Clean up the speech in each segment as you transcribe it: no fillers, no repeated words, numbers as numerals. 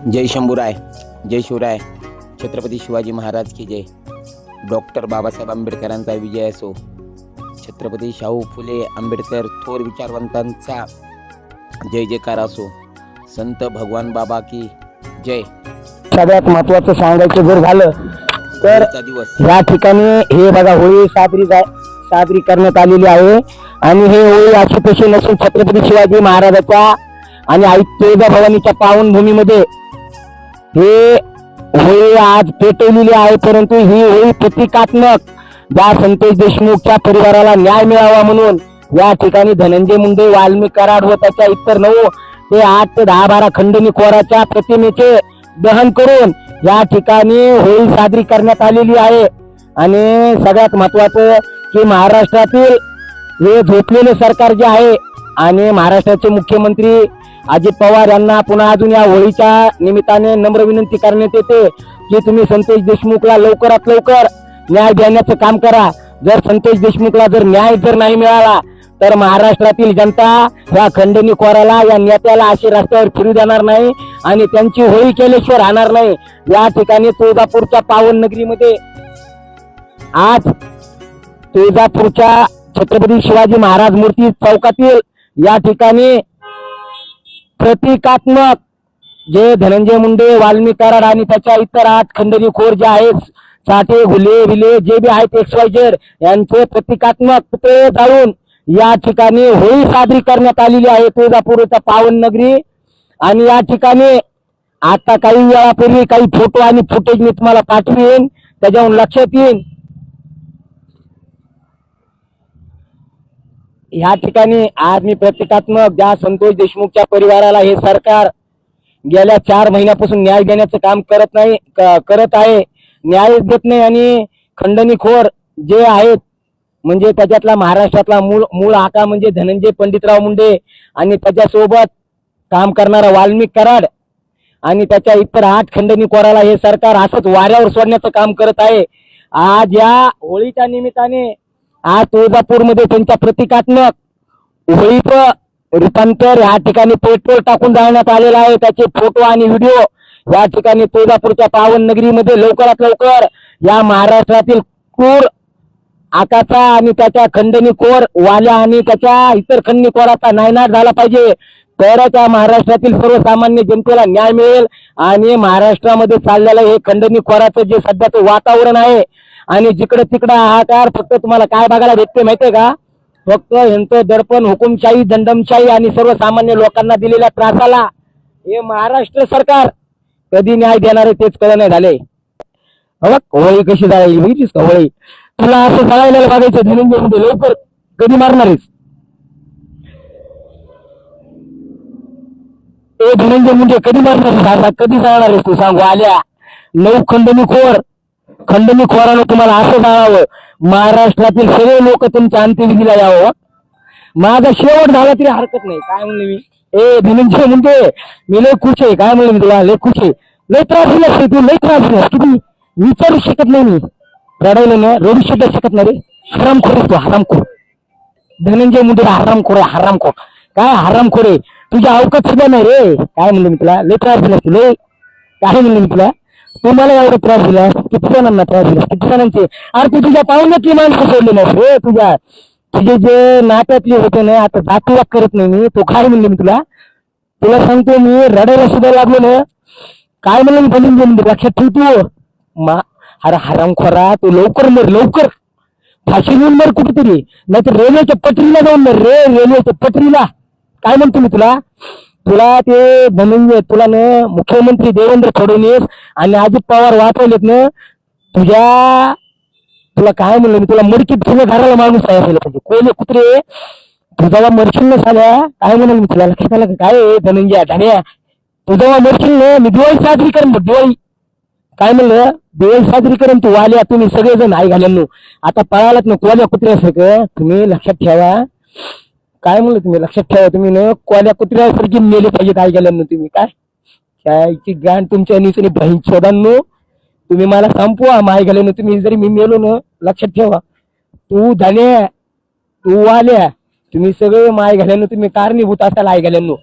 जय शंभूराय, जय शिवराय, छत्रपती शिवाजी महाराज की जय. डॉक्टर बाबासाहेब आंबेडकरांचा विजय असो. छत्रपती शाहू फुले आंबेडकर थोर विचारवंतांचा जय जयकार असो. संत भगवान बाबा की जय. सगळ्यात महत्त्वाचं सांगायचं जर झालं तर दिवस या ठिकाणी हे बघा होळी साजरी करण्यात आलेली आहे. आणि हे होळी अशी तशी नसून छत्रपती शिवाजी महाराजांच्या आणि आई तुळजाभवानीच्या पावनभूमीमध्ये हे होळी आज पेटवलेली आहे. परंतु ही होळी प्रतिकात्मक ज्या संतोष देशमुखच्या परिवाराला न्याय मिळावा म्हणून या ठिकाणी धनंजय मुंडे, वाल्मिक कराड व त्याच्या इतर 9 ते 8 ते 10 12 खंडणी कोराच्या प्रतिमेचे दहन करून या ठिकाणी होळी साजरी करण्यात आलेली आहे. आणि सगळ्यात महत्वाचं की महाराष्ट्रातील हे झोपलेले सरकार जे आहे आणि महाराष्ट्राचे मुख्यमंत्री अजित पवार यांना पुन्हा अजून या होळीच्या निमित्ताने नम्र विनंती करण्यात येते की तुम्ही संतोष देशमुखला लवकरात लवकर न्याय देण्याचं काम करा. जर संतोष देशमुखला जर न्याय नाही मिळाला तर महाराष्ट्रातील जनता या खंडणी कोराला, या नेत्याला अशी रस्त्यावर फिरू देणार नाही आणि त्यांची होळी केल्याशिवाय राहणार नाही. या ठिकाणी तुळजापूरच्या पावन नगरीमध्ये आज तुळजापूरच्या छत्रपती शिवाजी महाराज मूर्ती चौकातील या ठिकाणी प्रतिकात्मक जे धनंजय मुंडे, वाल्मिक कराड आणि त्याच्या इतर 8 खंडणीखोर जे आहेत, साठे घुले विले जे बी आहेत XYZ यांचे प्रतिकात्मक पुतळे जाळून या ठिकाणी होळी साजरी करण्यात आलेली आहे तुळजापूरच्या पावन नगरी. आणि या ठिकाणी आता काही वेळापूर्वी काही फोटो आणि फुटेज मी तुम्हाला पाठवीन, त्याच्यावरून लक्षात येईल. या ठिकाणी आज मी प्रतिकात्मक ज्या संतोष देशमुखच्या परिवाराला हे सरकार गेल्या 4 महिन्यापासून न्याय देण्याचं काम करत आहे, न्याय देत नाही. आणि खंडणीखोर जे आहेत म्हणजे त्याच्यातला महाराष्ट्रातला मूळ आका म्हणजे धनंजय पंडितराव मुंडे आणि त्याच्यासोबत काम करणारा वाल्मिक कराड आणि त्याच्या इतर 8 खंडणीखोराला हे सरकार असंच वाऱ्यावर सोडण्याचं काम करत आहे. आज या होळीच्या निमित्ताने आज तुळजापूरमध्ये त्यांच्या प्रतिकात्मक होळीचं रूपांतर या ठिकाणी पेट्रोल टाकून जाळण्यात आलेलं आहे. त्याचे फोटो आणि व्हिडिओ या ठिकाणी तुळजापूरच्या पावन नगरीमध्ये लवकरात लवकर या महाराष्ट्रातील क्रूर आकाचा आणि त्याच्या खंडणीखोर वाल्या आणि त्याच्या इतर खंडणीखोराचा नायनाट झाला पाहिजे. तरच या महाराष्ट्रातील सर्वसामान्य जनतेला न्याय मिळेल. आणि महाराष्ट्रामध्ये चाललेलं हे खंडणीखोराचं जे सध्याचं वातावरण आहे आणि जिकडे तिकडे हाहाकार फक्त तुम्हाला काय बघायला भेटते माहितीये का? फक्त यांचं दर्पण हुकुमशाही, दंडमशाही आणि सर्वसामान्य लोकांना दिलेल्या त्रासाला हे महाराष्ट्र सरकार कधी न्याय देणारे तेच कळणे झाले. होळी कशी जाळली बघितलीस का? होळी तुला असं जाळायला बघायचं धनंजय मुंडे, लवकर कधी मारणारेस? ए धनंजय मुंडे कधी मारणार? कधी जाळणारेस तू सांगू? आल्या 9 खंडणीखोरानं तुम्हाला असं जाळावं. महाराष्ट्रातील सगळे लोक तुमच्या अंत्यविधीला यावं. माझा शेवट झाला तरी हरकत नाही. काय म्हणले मी? ए धनंजय मुंडे मी लय खुश आहे. काय म्हणले मी तुला? लय खुश आहे. लय त्रास दिलास तू, लय त्रास दिलास. किती विचारू शकत नाही मी. रडायला ना रडू सुद्धा शकत नाही रे. हरामखोर तू, हरामखोर. धनंजय मुंडे हरामखोर आहे, हरामखोर. काय हरामखोर आहे? तुझ्या अवकाश सुद्धा नाही रे. काय म्हणलं मी तुला? लय त्रास दिलास तू, लय. काय म्हणलं मी तुला? तुम्हाला एवढा त्रास दिलास? किती जणांना त्रास दिलास? किती जणांचे? अरे तू तुझ्या पाहुण्यातली माणसं सोडली नाहीस रे. तुझे जे नात्यातले होते ना, आता जातीवाद करत नाही मी. तो काय म्हणले मी तुला सांगतो मी रडायला सुद्धा लागलो ना. काय म्हणलं मी धनंजय मुंडे? लक्षात ठेवतो. अरे हरामखोरा तू लवकर मर, लवकर फाशी घेऊन मर कुठेतरी, नाही तर रेल्वेच्या पटरीला जाऊन मर रे. रेल्वेच्या पटरीला. काय म्हणतो मी तुला ते धनंजय, तुला ना मुख्यमंत्री देवेंद्र फडणवीस आणि अजित पवार वाचवलेत ना. तुला काय म्हणलं मी? तुला मडकीत घेऊन घराला माणूस आहे पाहिजे. कोयले कुत्रे तुझा मरशील न झाल्या. काय म्हणलं मी तुला? लक्षात आलं काय धनंजय ठाण्या? तुझा मरशील ना मी दिवाळी साजरी करेन बघ, दिवाळी. काय म्हणलं? दिवाळी साजरी करेन तू. वाल्या तुम्ही सगळेजण आई घाल्यांनो आता पळालात ना कोल्या कुत्र्यासारखं. तुम्ही लक्षात ठेवा. काय म्हणलं तुम्ही? लक्षात ठेवा. तुम्ही ना कोल्या कुत्र्यासारखी मेले पाहिजेत आई घाल्यांनो तुम्ही. काय गाण तुमच्या निचनी बहीण शोधांनो. तुम्ही मला संपवा माय घाल्यांनो तुम्ही. जरी मी मेलो ना लक्षात ठेवा. तू धान्या, तू वाल्या तुम्ही सगळे माय घाल्यानं तुम्ही कारणीभूत असाल आई घाल्यानं.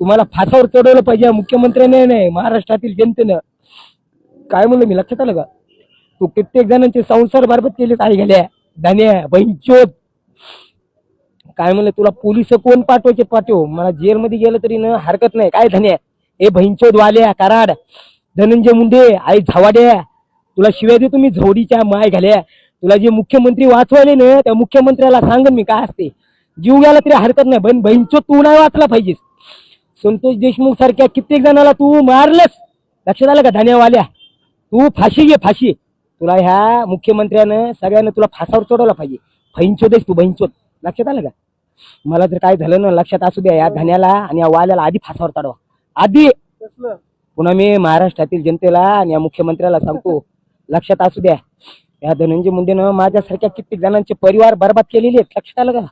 तुम्हाला फासावर चढवलं पाहिजे मुख्यमंत्र्याने नाही महाराष्ट्रातील जनतेनं. काय म्हणलं मी लक्षात आलं का? तू कित्येक जणांचे संसार बरबाद केलेत आई घाल्या धान्या बहिणचोद. काय म्हणलं तुला पोलिस कोण पाठवायचे पाठव, मला जेलमध्ये गेलं तरी न हरकत नाही. काय धन्या हे बहिणचोद वाल्या कराड धनंजय मुंडे आई झावाड्या, तुला शिवाय दे तुम्ही झोडीच्या माय घाल्या. तुला जे मुख्यमंत्री वाचवायले ना त्या मुख्यमंत्र्याला सांगन मी काय असते. जीव गेला तरी हरकत नाही, पण बहिणचोद तू नाही वाचला पाहिजेस. संतोष देशमुख सारख्या कित्येक जणाला तू मारलंस. लक्षात आलं का धान्यावाल्या? तू फाशी घे फाशी. तुला ह्या मुख्यमंत्र्यानं सगळ्यांना तुला फासावर चढवला पाहिजे. बहिणचोद तू बहिणचोद. लक्षात आलं का? मला जर काय झालं ना लक्षात असू द्या, या धान्याला आणि या वाल्याला आधी फासावर चढवा आधी. पुन्हा मी महाराष्ट्रातील जनतेला आणि या मुख्यमंत्र्याला सांगतो लक्षात असू द्या, या धनंजय मुंडेनं माझ्यासारख्या कित्येक जणांचे परिवार बर्बाद केलेले आहेत. लक्षात आलं का?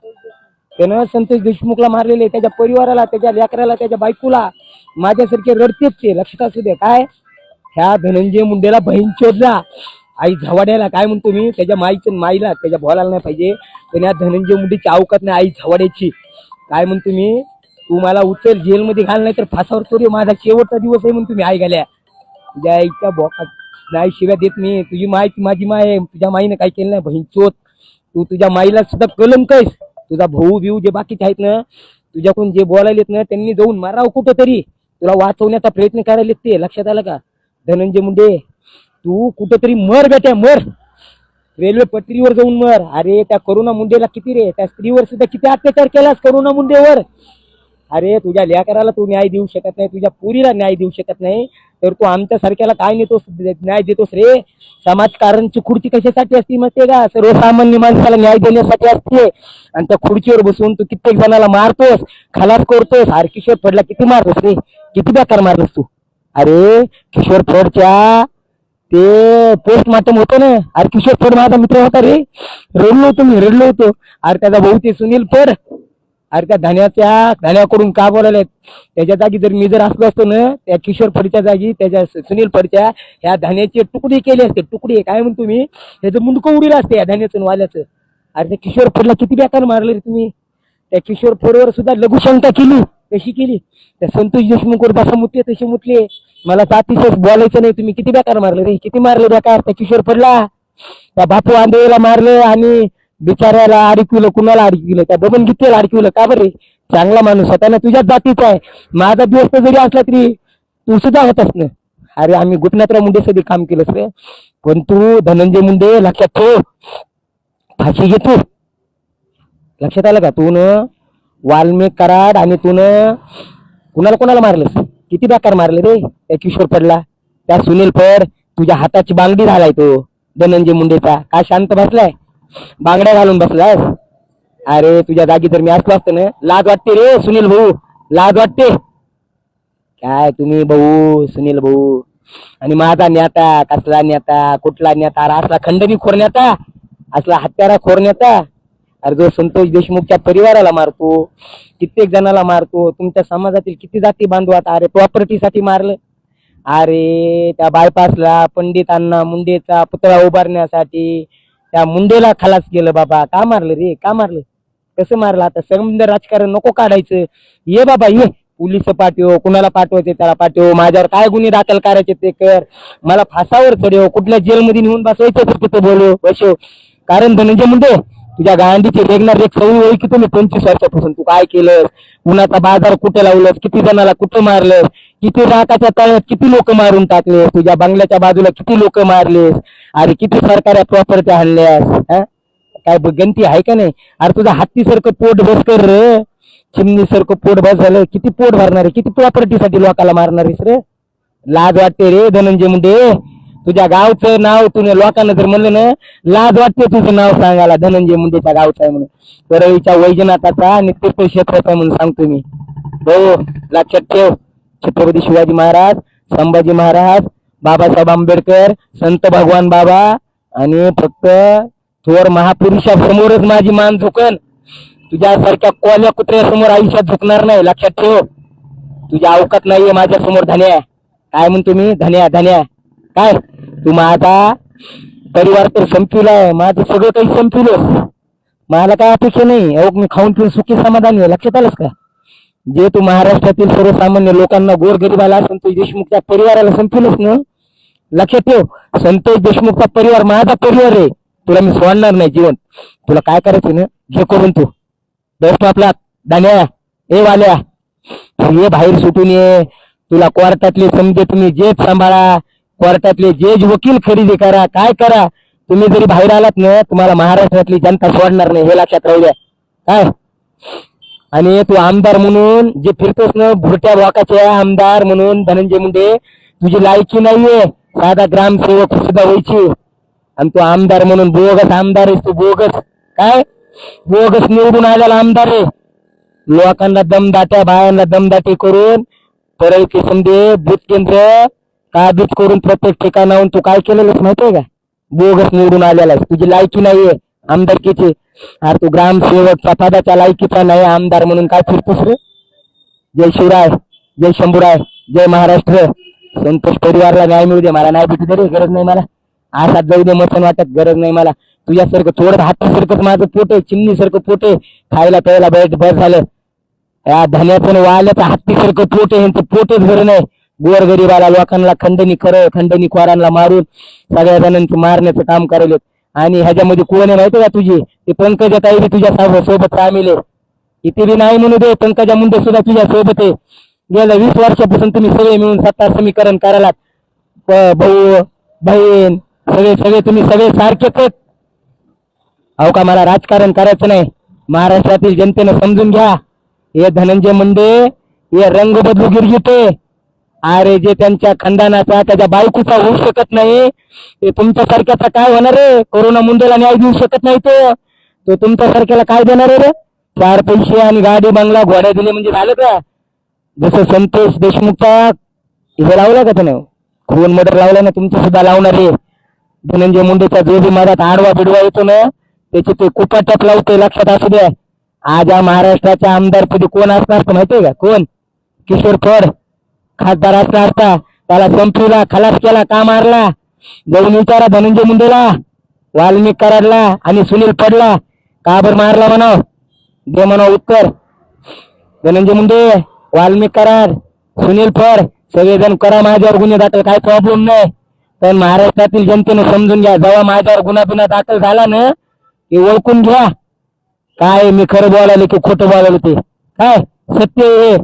त्यानं संतोष देशमुखला मारलेले, त्याच्या परिवाराला त्याच्या लेकराला त्याच्या बायकोला माझ्यासारखे रडतेच ते. लक्षात असू द्या. काय ह्या धनंजय मुंडेला बहीणचोदला आई झवाड्याला काय म्हणतो मी, त्याच्या माईला त्याच्या बोलायला नाही पाहिजे, पण या धनंजय मुंडेची अवकात नाही आई झवाड्याची. काय म्हणतो मी, तू मला उचल जेलमध्ये घाल नाही तर फासावर चढव, माझा शेवटचा दिवस आहे म्हणतो मी आई घाल्या. तुझ्या आईच्या बोकात नाही शिव्या देत मी. तुझी माय माझी माय आहे, तुझ्या माईने काय केलं नाही बहीणचोद. तू तुझ्या माईला सुद्धा कलंक आहेस. तुझा भाऊ बिऊ जे बाकीचे आहेत ना तुझ्याकडून जे बोलायलेत ना त्यांनी जाऊन मारावं कुठं तरी. तुला वाचवण्याचा प्रयत्न करायलेत ते. लक्षात आलं का? धनंजय मुंडे तू कुठंतरी मर बेट्या मर, रेल्वे पटरीवर जाऊन मर. अरे त्या करुणा मुंडेला किती रे, त्या स्त्रीवर सुद्धा किती अत्याचार केलास करुणा मुंडेवर. अरे तुझ्या लेकराला तू न्याय देऊ शकत नाही, तुझ्या पुरीला न्याय देऊ शकत नाही, तर तू आमच्या सारख्याला काय नेतोस न्याय देतोस रे? समाजकारणची खुर्ची कशासाठी असती माहितीये का? सर्वसामान्य माणसाला न्याय देण्यासाठी असते. आणि त्या खुर्चीवर बसून तू कित्येक जणाला मारतोस, खलास करतोस. अरे किशोर फडला किती मारतोस रे, किती बेकार मारतोस तू. अरे किशोर फडच्या ते पोस्टमार्टम होतं ना, अरे किशोर फड माझा मित्र होता रे, रडलो होतो मी रडलो होतो. अरे त्याचा भाऊ ते सुनील फड, अरे त्या धान्याकडून का बोलायला, त्याच्या जागी जर मी जर असलो असतो ना त्या किशोर फडच्या जागी त्याच्या सुनील फडच्या ह्या धान्याचे तुकडे केले असते. तुकडे काय म्हणतो मी, त्याचं मुंडकं उडीला असते या धान्याचं वाल्याचं. अरे त्या किशोर फडला किती बेकार मारले रे तुम्ही. त्या किशोर फडवर सुद्धा लघुशंका केली. कशी केली? त्या संतोष देशमुखवर जसं मुतले तसे मुतले. मला साथीच बोलायचं नाही. तुम्ही किती बेकार मारले रे, किती मारले बेकार त्या किशोर फडला. त्या बापू आंधळेला मारलं आणि बिचाऱ्याला अडकविलं. कुणाला अडकविलं? त्या बबन गीतेला अडकविलं. का बरे? चांगला माणूस होता ना, तुझ्याच जातीचा आहे. माझा दिवस जरी असला तरी तू सुद्धा होतास ना. अरे आम्ही गोपीनाथराव मुंडे साठी काम केलंस रे, पण तू धनंजय मुंडे लक्षात ठेव, फाशी घेतो. लक्षात आलं का? तू न वाल्मिक कराड आणि तू न कुणाला मारलंस? किती बेकार मारले रे त्या किशोर फडला. त्या सुनील फड तुझ्या हाताची बांगडी झालाय तो धनंजय मुंडेचा. का शांत बसलाय, बांगड्या घालून बसलाय? अरे तुझ्या जागी जर मी असलो असतो ना, लाज वाटते रे सुनील भाऊ, लाज वाटते. काय तुम्ही भाऊ सुनील भाऊ आणि माझा नेता, कसला नेता, कुठला नेता, असला खंडणी खोर नेता, असला हत्यारा खोर नेता. अरे जो संतोष देशमुखच्या परिवाराला मारतो, कित्येक जणाला मारतो, तुमच्या समाजातील किती जाती बांधू आता. अरे प्रॉपर्टीसाठी मारलं. अरे त्या बायपासला पंडित अण्णा मुंडेचा पुतळा उभारण्यासाठी त्या मुंडेला खलास केलं बाबा. का मारलं रे, का मारलं, कसं मारलं? आता संबंध राजकारण नको काढायचं. ये बाबा ये, पोलिस पाठव, कुणाला पाठवायचे त्याला पाठव, माझ्यावर काय गुन्हे दाखल करायचे ते कर, मला फासावर चढव, कुठल्या जेलमध्ये नेऊन बसवायचं तर तिथं बोलव बसव. कारण धनंजय मुंडे तुझ्या गांडीचे रेगणार रेग सवयी होई की तुम्ही 25 वर्षापासून तू काय केलं, उन्हाचा बाजार कुठे लावलंस, किती जणाला कुठं मारलंस, किती राखाच्या तळ्यात किती लोक मारून टाकले, तुझ्या बंगल्याच्या बाजूला किती लोक मारलेस, अरे किती सरकारी प्रॉपर्टी आणल्यास. काय गंती आहे का नाही? अरे तुझा हत्तीसारखं पोट बस कर रे, चिमणीसारखं पोट बस झालं. किती पोट भरणार आहे, किती प्रॉपर्टीसाठी लोकांना मारणार आहेस रे? लाज वाटते रे धनंजय मुंडे. तुझ्या गावचं नाव तुझ्या लोकांना जर म्हणलं ना, लाज वाटते तुझं नाव सांगायला, धनंजय मुंडेच्या गावचं आहे म्हणून, परळीच्या वैजनाथाचा आणि तीर्थक्षेत्राचा आहे म्हणून सांगतो मी. हो लक्षात ठेव, छत्रपती शिवाजी महाराज, संभाजी महाराज, बाबासाहेब आंबेडकर, संत भगवान बाबा आणि फक्त थोर महापुरुषासमोरच माझी मान झुकन. तुझ्यासारख्या कोल्या कुत्र्यासमोर आयुष्यात झुकणार नाही. लक्षात ठेव, तुझ्या अवकात नाहीये माझ्या समोर धन्या. काय म्हणतो मी, धन्या धन्या काय? तू माझा परिवार तर संपविलाय, माझं सगळं काही संपविलं, मला काय अपेक्षा नाही. अहो मी खाऊन पिऊन सुखी समाधानी आहे. लक्षात आलंच का? जे तू महाराष्ट्रातील सर्वसामान्य लोकांना गोरगरिबाला संतोष देशमुखच्या परिवाराला संपवलंच ना. लक्षात ठेव, संतोष देशमुखचा परिवार माझा परिवार आहे. तुला मी सोडणार नाही जीवन. तुला काय करायचं ना घे करून तू बेस्ट आपला दाण्या ए वाल्या ये बाहेर सुटून ये. तुला कोर्टातले समजे तुम्ही जेच सांभाळा, कोर्टातले जेज वकील खरेदी करा, काय करा. तुम्ही जरी बाहेर आलात ना तुम्हाला महाराष्ट्रातली जनता सोडणार नाही, हे लक्षात राहू द्या. काय आणि तू आमदार म्हणून जे फिरतोस ना भुरट्या वाकाचे आमदार म्हणून धनंजय मुंडे, तुझी लायकी नाहीये साधा ग्रामसेवक सुद्धा व्हायची. आणि तू आमदार म्हणून बोगस आमदार आहेस. तू बोगस काय बोगस निवडून आलेला आमदार आहे. लोकांना दमदाट्या बायांना दमदाटी करून परळ समजे बूथ केंद्र काबीज करून प्रत्येक ठिकाणाहून तू काय केलेलंच माहितीये का? बोगस निवडून आलेला आहे. तुझी लायकी नाहीये आमदारकीची. अरे तू ग्रामसेवकच्या पदाच्या लायकीचा नाही, आमदार म्हणून काय फिरतोस रे? जय शिवराय, जय शंभूराय, जय महाराष्ट्र. संतोष परिवारला न्याय मिळू दे. मला नाही भेटू दे रे, गरज नाही मला. आसात जाऊ दे मसन वाटत, गरज नाही मला. तुझ्यासारखं थोडं हातासारखंच माझं पोट आहे, चिमणीसारखं पोट आहे. खायला प्यायला बस झालं. या धन्याचं वाल्याचं हत्तीसारखं पोट आहे, ह्यांचं पोटच भर नाही. गोरगरिबाला लोकांना खंडणी खोरांना मारून सगळ्या जणांचं मारण्याचं काम करायला. आणि ह्याच्यामध्ये कोण आहे माहिती का तुझी? ते पंकजा ताई बी तुझ्या सोबत सामील आहे. इथे बी नाही म्हणू दे, पंकजा मुंडे सुद्धा तुझ्या सोबत आहे. गेल्या 20 वर्षापासून तुम्ही सगळे मिळून सत्ता समीकरण करायला. भाऊ बहीण सगळे तुम्ही सगळे सारखेच आहेत. अहो का मला राजकारण करायचं नाही. महाराष्ट्रातील जनतेनं समजून घ्या, हे धनंजय मुंडे हे रंग बदलू गिरगिटे. अरे जे त्यांच्या खानदानाचा त्याच्या बायकोचा होऊ शकत नाही, ते तुमच्यासारख्याचा काय होणार रे? कोरोना मुंडेला न्याय देऊ शकत नाही तो तुमच्यासारख्याला काय देणार आहे रे? 4 पैसे आणि गाडी बंगला घोड्या दिले म्हणजे झालं का? जसं संतोष देशमुखचा हे लावला का त्यानं खून मर्डर लावला ना, तुमचं सुद्धा लावणार आहे. धनंजय मुंडेचा जो बी मधात आडवा बिडवा येतो ना त्याची ते कुपाटात लावते, लक्षात असू द्या. आज या महाराष्ट्राच्या आमदारपदी कोण असणार माहितीये का? कोण? किशोर फड खासदार असला असता, त्याला संपवला, खलास केला, का मारला? जाऊन विचारा धनंजय मुंडेला, वाल्मिक कराडला आणि सुनील फडला का बरं मारला म्हणाव? दे म्हणाव उत्तर. धनंजय मुंडे, वाल्मिक कराड, सुनील फड सगळेजण करा माझ्यावर गुन्हे दाखल, काय प्रॉब्लेम नाही. पण महाराष्ट्रातील जनतेनं समजून घ्या, जेव्हा माझ्यावर गुन्हा दाखल झाला ना ते ओळखून घ्या. काय मी खरं बोलायला की खोटं बोलायला ते काय सत्य हे.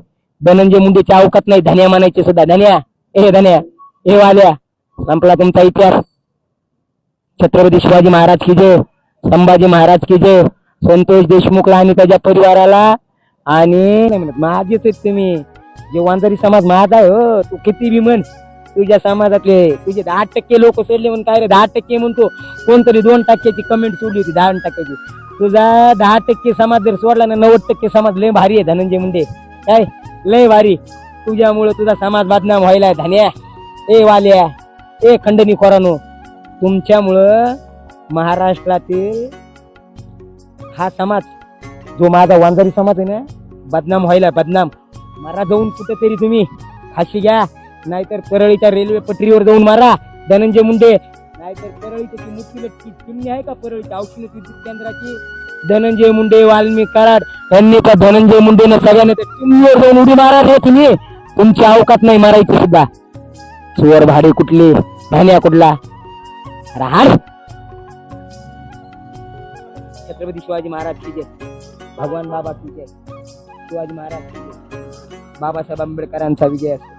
धनंजय मुंडेची अवकात नाही धन्या म्हणायचे सुद्धा. धन्या ए वाल्या, संपला तुमचा इतिहास. छत्रपती शिवाजी महाराज की जय, संभाजी महाराज की जय. संतोष देशमुखला आणि त्याच्या परिवाराला आणि माझेच आहेत तुम्ही. जे वांजारी समाज माझा आहे हो. तू किती बी म्हण, तुझ्या समाजातले तुझे 10% लोक सोडले म्हणून काय रे 10% म्हणतो. कोणतरी 2% कमेंट सोडली होती 10%. तुझा 10% समाज जर सोडला ना 90% समाज लय भारी आहे धनंजय मुंडे. काय लय भारी. तुझ्यामुळे तुझा समाज बदनाम व्हायला. धन्या ए वाल्या ए खंडणी खोरानो, तुमच्यामुळं महाराष्ट्रातील हा समाज जो माझा वांजारी समाज आहे ना बदनाम व्हायला. बदनाम मारा जाऊन कुठेतरी तुम्ही फाशी घ्या, नाहीतर परळीच्या रेल्वे पटरीवर जाऊन मारा धनंजय मुंडे. नाहीतर परळीची मुठी चिमणी आहे का परळीच्या औषध विद्युत केंद्राची? धनंजय मुंडे, वाल्मिक कराड यांनी त्या धनंजय मुंडेनं सगळ्यांनी त्या चिमणीवर जाऊन उडी मारा रे तुम्ही. तुमची अवकात नाही मारायची सुद्धा. सुवर भाडे कुठले, धान्या कुठला राहार. छत्रपती शिवाजी महाराज की जय, भगवान बाबा की जय, शिवाजी महाराज की जय, बाबासाहेब आंबेडकरांचा विजय असो.